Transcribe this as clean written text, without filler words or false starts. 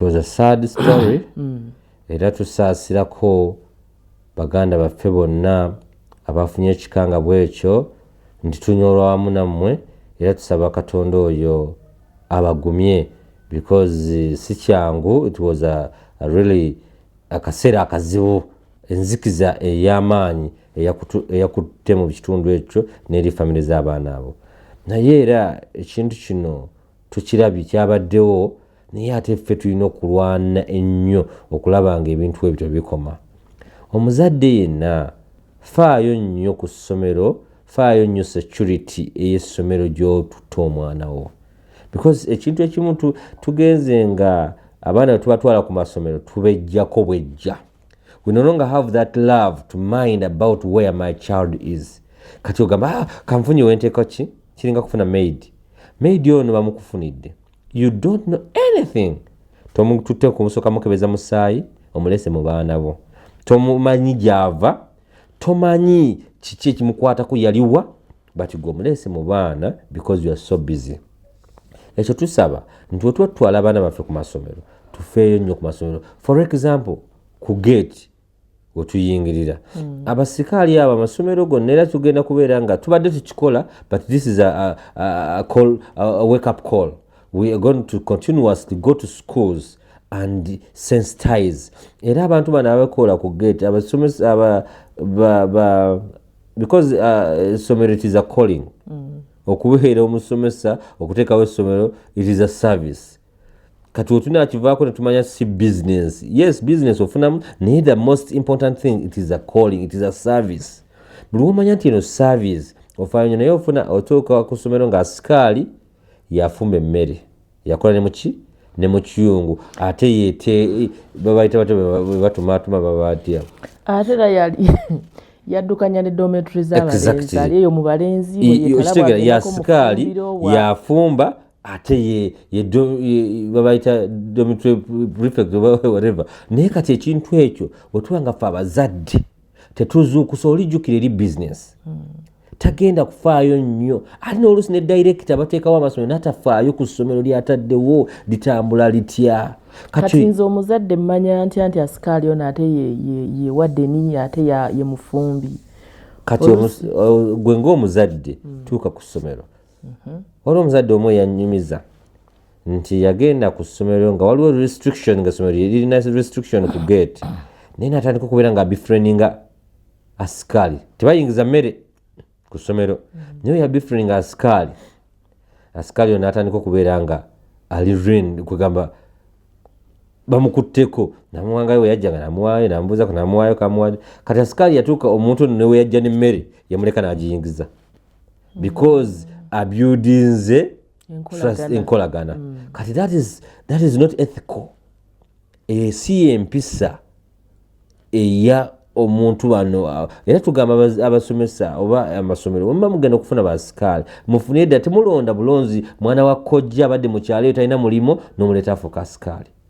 It was a sad story. Era tusaasirako baganda baffe bonna abafunye ekikanga bwekyo nti tunyolwa wamu nammwe era tusaba Katonda oyo abagumye because si kyangu. It was a really akaseera akazibu, enzikiza ey'amaanyi eyakutte mu kitundu ekyo n'eri famire z'abaana abo. Naye era ekintu kino tukirabye kyabaddewo, naye ate ffe tulina okulwana ennyo okulaba nga ebintu ebyo bikoma. Omuzadde yenna faayo nnyo ku ssomero, faayo nnyo security ey'essomero gy'otutta omwana wo, because ekintu ekimu tugenze nga abaana bwe tubatwala ku masomero tubejjako bwejja. We no longer have that love to mind about where my child is. Kati ogamba kanfunye wenteeka ki kiringa kufuna maid ono bamukufunidde, you don't know anything. Tomututte kumusoka mukebeza musaayi omulese mu baana bo, tomumanyi gyava, tomanyi kiki ekimukwatako yaliwa, but gwe omulese mu baana because you are so busy. Ekyo tusaba nti bwe tuba tutwala abaana baffe ku masomero tufeeyo nnyo ku masomero. For example, ku gate we tuyingirira abasikaali abo amasomero gonna era tugenda kubeera nga tubadde tukikola, but this is a wake up call. We are going to continuously go to schools and sensitize. Era abantu bano abakola ku gate abasomesa because essomero it is a calling. Okubeera omusomesa okuteekawo essomero it is a service. Kati otuna akivaako ne tumanya si business. Yes, business ofunamu, naye the most important thing it is a calling, it is a service. Buli womanya nti eno service ofaayo naye ofuna otuuka ku ssomero nga asikaali yafumba emmere yakola ne muki ne mu kiyungu ate yeete babayita batumaatuma babaatya ate era yali yaddukanya ne dormitory z'abalenzi ali eyo mu balenzi yasikaali yafumba ate babayita dormitory prefect whatever. Naye kati ekintu ekyo wetuba nga ffe abazadde tetuzuukusa olijjukira eri business tagenda kufaayo nnyo. Ate n'oluusi ne director bateekawo amasomero natafaayo ku ssomero lyataddewo litambula litya. Kati nze omuzadde mmanya nti asikaali ono ate ye waddeni ate ye mufumbi. Kati gwe ng'omuzadde tuuka ku ssomero. Waliwo omuzadde omu yanyumiza nti yagenda ku ssomero nga waliwo restriction nga ssomero lirina restriction ku gate, naye natandika okubeera nga befriendinga asikaali. Tebayingiza mmere ku ssomero naye yabefriendinga asikaali. Asikaali ono natandika okubeera nga ali rin kwegamba bamukutteko namuwangayo we yajjanga namuwaayo namubuuzako namuwaayo kamuwaayo. Kati asikaali yatuuka omuntu ono newe yajja n'emmere yamuleka n'agiyingiza because abuildinze enkolagana. Kati that is not ethical. Si empisa eya omuntu wano. Era tugamba abasomesa oba amasomero mumba mugenda okufuna basikaali mufune edda temulonda bulonzi mwana wa kkojja abadde mu kyalo talina mulimo n'omuleeta afuuka asikaali.